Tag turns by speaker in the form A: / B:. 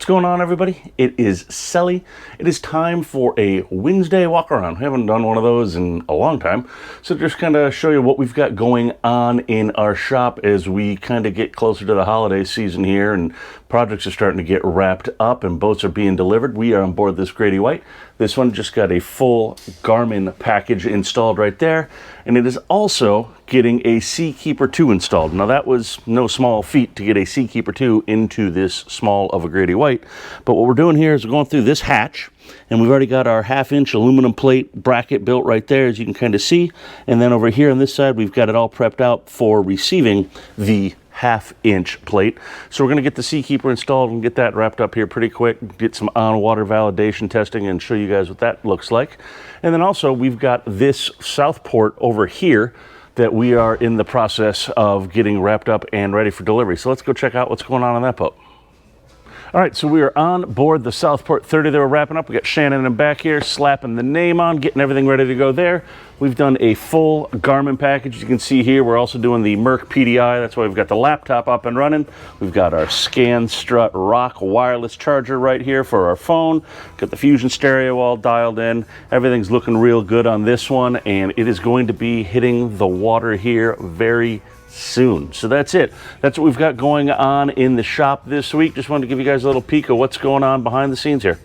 A: What's going on, everybody? It is Sully. It is time for a Wednesday walk around. I haven't done one of those in a long time, so just kind of show you what we've got going on in our shop as we kind of get closer to the holiday season here, and projects are starting to get wrapped up and boats are being delivered. We are on board this Grady White. This one just got a full Garmin package installed right there, and it is also getting a Seakeeper 2 installed. Now that was no small feat to get a Seakeeper 2 into this small of a Grady White, but what we're doing here is we're going through this hatch, and we've already got our 1/2-inch aluminum plate bracket built right there, as you can kind of see, and then over here on this side we've got it all prepped out for receiving the 1/2-inch plate. So we're going to get the Seakeeper installed and get that wrapped up here pretty quick, get some on-water validation testing and show you guys what that looks like. And then also we've got this Southport over here that we are in the process of getting wrapped up and ready for delivery. So let's go check out what's going on that boat. All right, so we are on board the Southport 30 that we're wrapping up. We got Shannon in the back here, slapping the name on, getting everything ready to go there. We've done a full Garmin package. You can see here, we're also doing the Merc PDI. That's why we've got the laptop up and running. We've got our Sacnstrut Rokk wireless charger right here for our phone. Got the Fusion stereo all dialed in. Everything's looking real good on this one, and it is going to be hitting the water here very soon. So that's it. That's what we've got going on in the shop this week. Just wanted to give you guys a little peek of what's going on behind the scenes here.